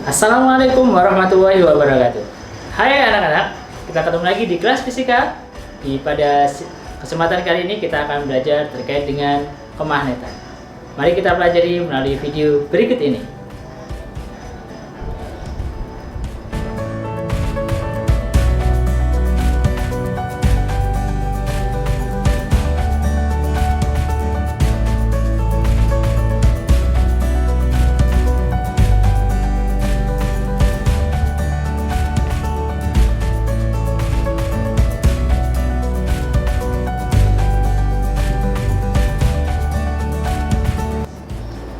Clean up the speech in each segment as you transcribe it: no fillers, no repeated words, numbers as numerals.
Assalamualaikum warahmatullahi wabarakatuh. Hai anak-anak, kita ketemu lagi di kelas fisika. Pada kesempatan kali ini kita akan belajar terkait dengan kemagnetan. Mari kita pelajari melalui video berikut ini.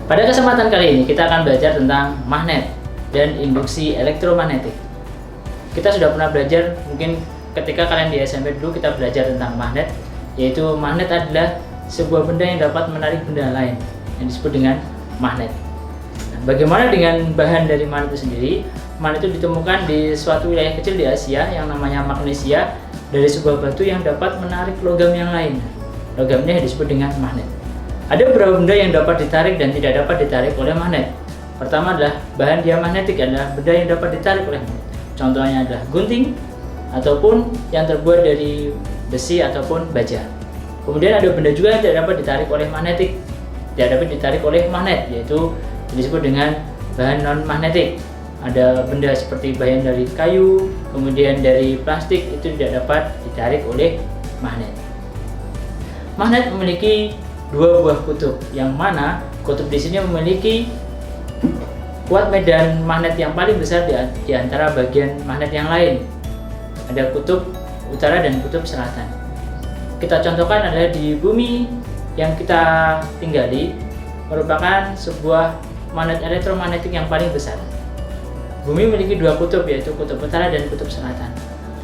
Pada kesempatan kali ini kita akan belajar tentang magnet dan induksi elektromagnetik. Kita sudah pernah belajar, mungkin ketika kalian di SMP dulu kita belajar tentang magnet, yaitu magnet adalah sebuah benda yang dapat menarik benda lain yang disebut dengan magnet. Nah, bagaimana dengan bahan dari magnet itu sendiri? Magnet itu ditemukan di suatu wilayah kecil di Asia yang namanya magnesia dari sebuah batu yang dapat menarik logam yang lain. Logamnya disebut dengan magnet. Ada beberapa benda yang dapat ditarik dan tidak dapat ditarik oleh magnet. Pertama adalah bahan diamagnetik, adalah benda yang dapat ditarik oleh magnet. Contohnya adalah gunting ataupun yang terbuat dari besi ataupun baja. Kemudian ada benda juga yang tidak dapat ditarik oleh magnetik, tidak dapat ditarik oleh magnet, yaitu disebut dengan bahan non magnetik. Ada benda seperti bahan dari kayu, kemudian dari plastik, itu tidak dapat ditarik oleh magnet. Magnet memiliki dua buah kutub, yang mana kutub di sini memiliki kuat medan magnet yang paling besar di antara bagian magnet yang lain. Ada kutub utara dan kutub selatan. Kita contohkan adalah di bumi yang kita tinggali merupakan sebuah magnet elektromagnetik yang paling besar. Bumi memiliki dua kutub, yaitu kutub utara dan kutub selatan.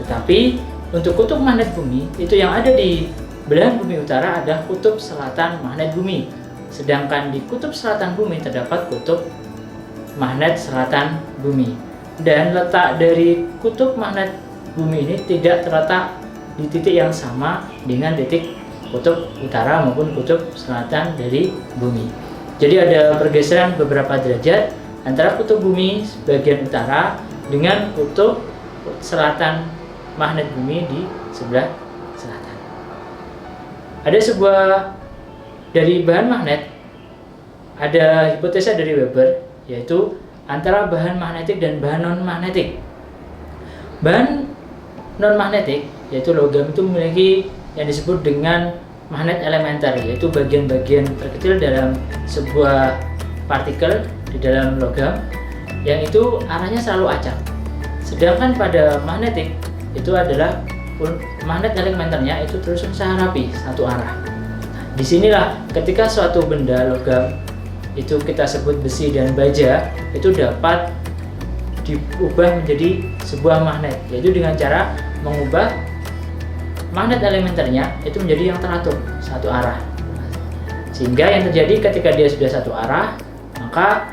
Tetapi untuk kutub magnet bumi itu yang ada di belahan bumi utara adalah kutub selatan magnet bumi. Sedangkan di kutub selatan bumi terdapat kutub magnet selatan bumi. Dan letak dari kutub magnet bumi ini tidak terletak di titik yang sama dengan titik kutub utara maupun kutub selatan dari bumi. Jadi ada pergeseran beberapa derajat antara kutub bumi bagian utara dengan kutub selatan magnet bumi di sebelah selatan. Ada sebuah dari bahan magnet, ada hipotesa dari Weber, yaitu antara bahan magnetik dan bahan non magnetik. Bahan non magnetik, yaitu logam, itu memiliki yang disebut dengan magnet elementer, yaitu bagian-bagian terkecil dalam sebuah partikel di dalam logam yang itu arahnya selalu acak. Sedangkan pada magnetik itu adalah magnet elementernya itu terus rapi satu arah. Nah, disinilah ketika suatu benda logam itu kita sebut besi dan baja itu dapat diubah menjadi sebuah magnet, yaitu dengan cara mengubah magnet elementernya itu menjadi yang teratur satu arah. Sehingga yang terjadi ketika dia sudah satu arah, maka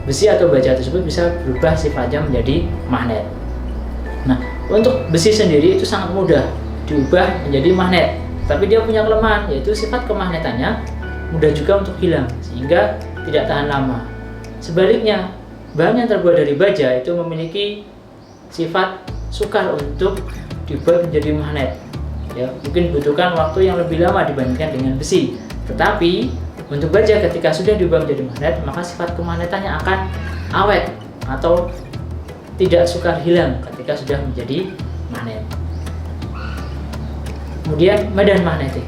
besi atau baja tersebut bisa berubah sifatnya menjadi magnet. Nah, untuk besi sendiri itu sangat mudah diubah menjadi magnet, tapi dia punya kelemahan, yaitu sifat kemagnetannya mudah juga untuk hilang sehingga tidak tahan lama. Sebaliknya, bahan yang terbuat dari baja itu memiliki sifat sukar untuk dibuat menjadi magnet. Ya, mungkin butuhkan waktu yang lebih lama dibandingkan dengan besi. Tetapi untuk baja ketika sudah diubah menjadi magnet, maka sifat kemagnetannya akan awet atau tidak sukar hilang ketika sudah menjadi magnet. Kemudian medan magnetik.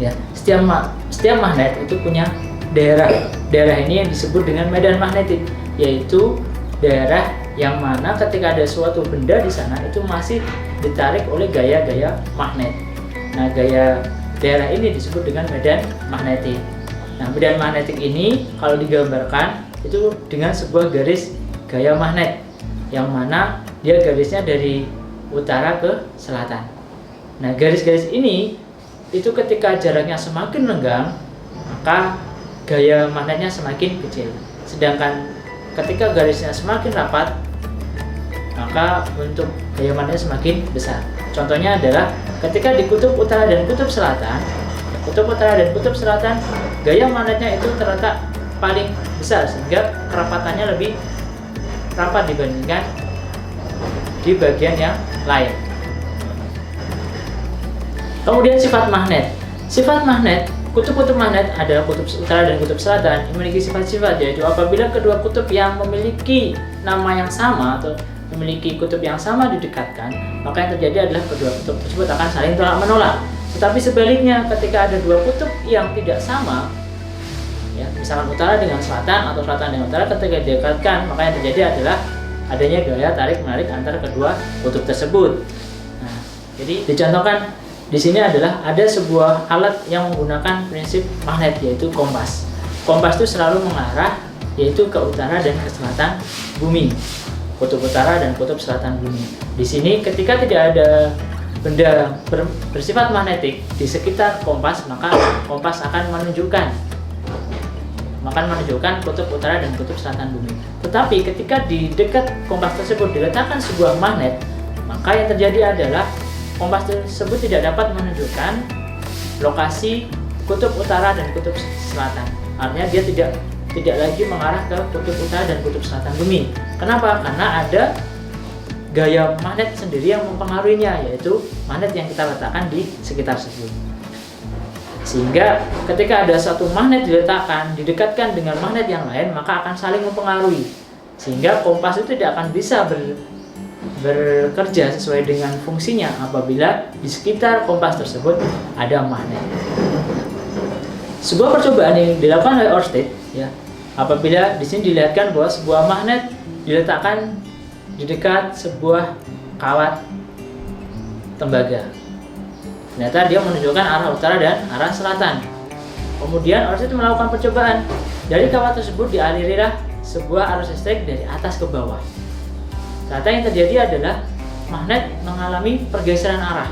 Ya, setiap magnet itu punya daerah. Daerah ini yang disebut dengan medan magnetik, yaitu daerah yang mana ketika ada suatu benda di sana itu masih ditarik oleh gaya-gaya magnet. Nah, daerah ini disebut dengan medan magnetik. Nah, medan magnetik ini kalau digambarkan itu dengan sebuah garis gaya magnet, yang mana dia garisnya dari utara ke selatan. Nah, garis-garis ini itu ketika jaraknya semakin lenggang, maka gaya magnetnya semakin kecil. Sedangkan ketika garisnya semakin rapat, maka bentuk gaya magnetnya semakin besar. Contohnya adalah ketika di kutub utara dan kutub selatan, gaya magnetnya itu terletak paling besar sehingga kerapatannya lebih rapat dibandingkan di bagian yang lain. Kemudian sifat magnet. Sifat magnet, kutub-kutub magnet adalah kutub utara dan kutub selatan memiliki sifat-sifat, yaitu apabila kedua kutub yang memiliki nama yang sama atau memiliki kutub yang sama didekatkan, maka yang terjadi adalah kedua kutub tersebut akan saling tolak-menolak. Tetapi sebaliknya, ketika ada dua kutub yang tidak sama, ya, misalkan utara dengan selatan atau selatan dengan utara, ketika didekatkan, maka yang terjadi adalah adanya gaya tarik-menarik antara kedua kutub tersebut. Nah, jadi dicontohkan di sini adalah ada sebuah alat yang menggunakan prinsip magnet, yaitu kompas. Kompas itu selalu mengarah yaitu ke utara dan ke selatan bumi, kutub utara dan kutub selatan bumi. Di sini ketika tidak ada benda bersifat magnetik di sekitar kompas, maka kompas akan menunjukkan kutub utara dan kutub selatan bumi. Tetapi ketika di dekat kompas tersebut diletakkan sebuah magnet, maka yang terjadi adalah kompas tersebut tidak dapat menunjukkan lokasi kutub utara dan kutub selatan. Artinya dia tidak lagi mengarah ke kutub utara dan kutub selatan bumi. Kenapa? Karena ada gaya magnet sendiri yang mempengaruhinya, yaitu magnet yang kita letakkan di sekitar tersebut. Sehingga ketika ada satu magnet didekatkan dengan magnet yang lain, maka akan saling mempengaruhi. Sehingga kompas itu tidak akan bisa bekerja sesuai dengan fungsinya apabila di sekitar kompas tersebut ada magnet. Sebuah percobaan yang dilakukan oleh Ørsted, ya, apabila di sini dilihatkan bahwa sebuah magnet diletakkan di dekat sebuah kawat tembaga. Ternyata dia menunjukkan arah utara dan arah selatan. Kemudian Ørsted melakukan percobaan. Dari kawat tersebut dialirilah sebuah arus listrik dari atas ke bawah. Ternyata yang terjadi adalah magnet mengalami pergeseran arah.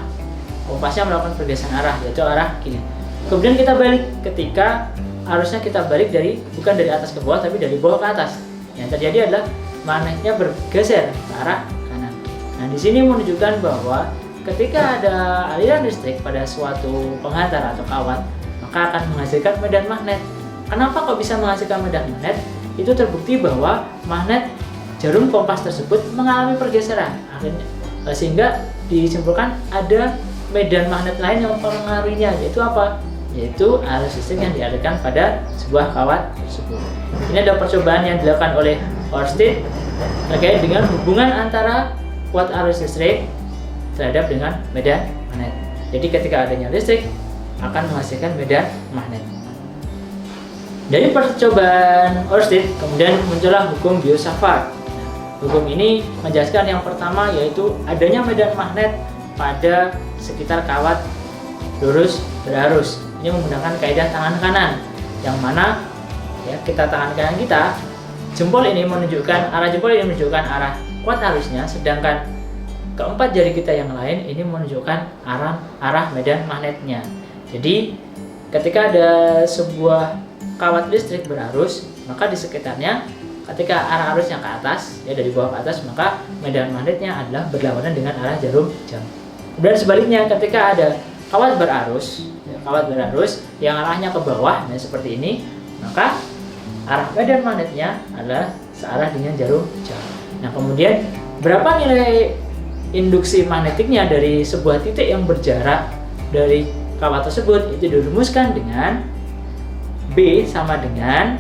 Kompasnya melakukan pergeseran arah, yaitu arah kiri. Kemudian kita balik, ketika arusnya kita balik bukan dari atas ke bawah, tapi dari bawah ke atas. Yang terjadi adalah magnetnya bergeser ke arah kanan. Nah, di sini menunjukkan bahwa ketika ada aliran listrik pada suatu penghantar atau kawat, maka akan menghasilkan medan magnet. Kenapa kok bisa menghasilkan medan magnet? Itu terbukti bahwa magnet jarum kompas tersebut mengalami pergeseran, sehingga disimpulkan ada medan magnet lain yang mempengaruhinya, yaitu apa? Yaitu arus listrik yang dialirkan pada sebuah kawat tersebut. Ini adalah percobaan yang dilakukan oleh Ørsted terkait dengan hubungan antara kuat arus listrik terhadap dengan medan magnet. Jadi ketika adanya listrik akan menghasilkan medan magnet. Dari percobaan Ørsted kemudian muncullah hukum Biot-Savart. Hukum ini menjelaskan yang pertama, yaitu adanya medan magnet pada sekitar kawat lurus berarus. Ini menggunakan kaidah tangan kanan, yang mana ya, kita tangan kanan kita, jempol ini menunjukkan arah kuat arusnya, sedangkan keempat jari kita yang lain ini menunjukkan arah medan magnetnya. Jadi ketika ada sebuah kawat listrik berarus, maka di sekitarnya ketika arah arusnya ke atas, ya dari bawah ke atas, maka medan magnetnya adalah berlawanan dengan arah jarum jam. Dan sebaliknya, ketika ada kawat berarus yang arahnya ke bawah, nah seperti ini, maka arah medan magnetnya adalah searah dengan jarum jam. Nah, kemudian berapa nilai induksi magnetiknya dari sebuah titik yang berjarak dari kawat tersebut, itu dirumuskan dengan B sama dengan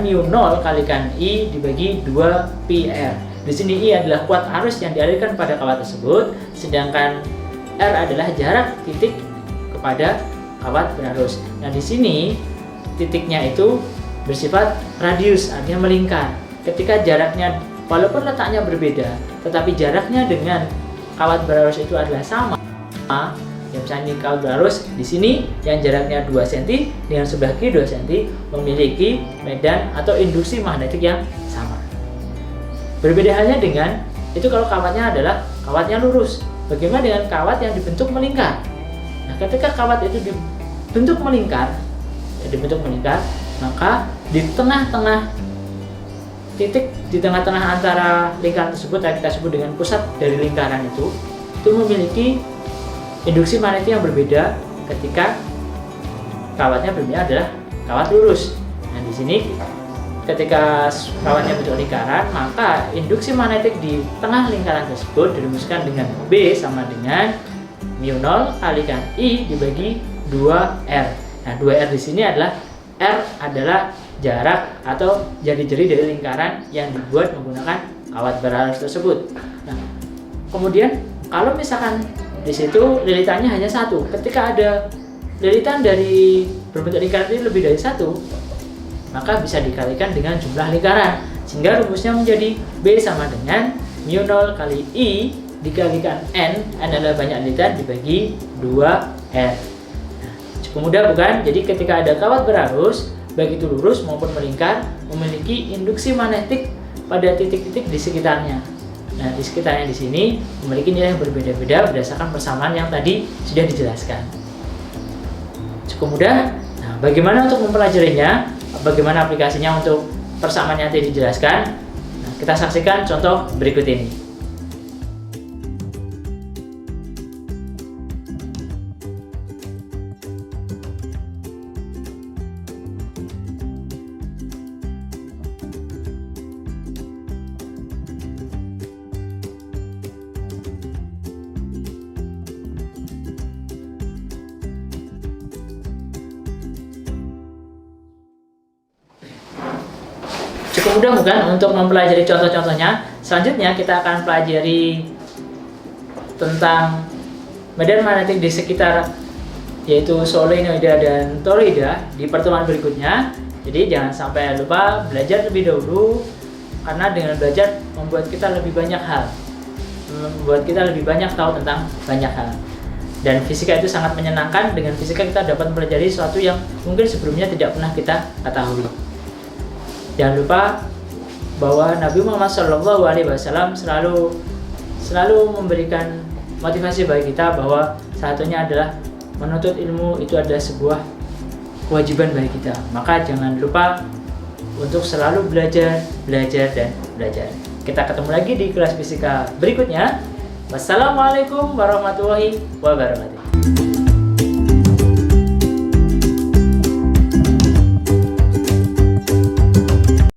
mu 0 kalikan I dibagi 2 PR. Di sini I adalah kuat arus yang dialirkan pada kawat tersebut, sedangkan R adalah jarak titik kepada kawat berarus. Nah, di sini titiknya itu bersifat radius, artinya melingkar. Ketika jaraknya, walaupun letaknya berbeda, tetapi jaraknya dengan kawat berarus itu adalah sama. Ya, misalnya kawat berarus di sini yang jaraknya 2 cm dengan sebelah kiri 2 cm memiliki medan atau induksi magnetik yang sama. Berbeda halnya dengan itu kalau kawatnya adalah kawatnya lurus. Bagaimana dengan kawat yang dibentuk melingkar? Nah, ketika kawat itu dibentuk melingkar, maka di tengah-tengah titik di tengah-tengah antara lingkaran tersebut yang kita sebut dengan pusat dari lingkaran itu memiliki induksi magnetik yang berbeda ketika kawatnya bentuknya adalah kawat lurus. Nah, di sini ketika kawatnya bentuk lingkaran, maka induksi magnetik di tengah lingkaran tersebut dirumuskan dengan B sama dengan mu0 kalikan I dibagi 2R. Nah, 2R di sini adalah R adalah jarak atau jari-jari dari lingkaran yang dibuat menggunakan kawat berarus tersebut. Nah, kemudian kalau misalkan di situ lilitannya hanya satu, ketika ada lilitan dari berbentuk lingkaran ini lebih dari satu, maka bisa dikalikan dengan jumlah lingkaran, sehingga rumusnya menjadi B sama dengan mu0 kali I dikalikan N adalah banyak lilitan dibagi 2R. Nah, cukup mudah bukan? Jadi ketika ada kawat berarus, baik itu lurus maupun melingkar, memiliki induksi magnetik pada titik-titik di sekitarnya. Nah, di sekitarnya di sini memiliki nilai yang berbeda-beda berdasarkan persamaan yang tadi sudah dijelaskan. Cukup mudah. Nah, bagaimana untuk mempelajarinya? Bagaimana aplikasinya untuk persamaan yang tadi dijelaskan? Nah, kita saksikan contoh berikut ini. Cukup mudah bukan untuk mempelajari contoh-contohnya. Selanjutnya kita akan pelajari tentang medan magnetik di sekitar yaitu solenoida dan toroida di pertemuan berikutnya. Jadi jangan sampai lupa belajar lebih dahulu, karena dengan belajar membuat kita lebih banyak hal, membuat kita lebih banyak tahu tentang banyak hal. Dan fisika itu sangat menyenangkan. Dengan fisika kita dapat mempelajari sesuatu yang mungkin sebelumnya tidak pernah kita ketahui. Jangan lupa bahwa Nabi Muhammad SAW selalu memberikan motivasi bagi kita bahwa satunya adalah menuntut ilmu itu adalah sebuah kewajiban bagi kita. Maka jangan lupa untuk selalu belajar, dan belajar. Kita ketemu lagi di kelas fisika berikutnya. Wassalamualaikum warahmatullahi wabarakatuh.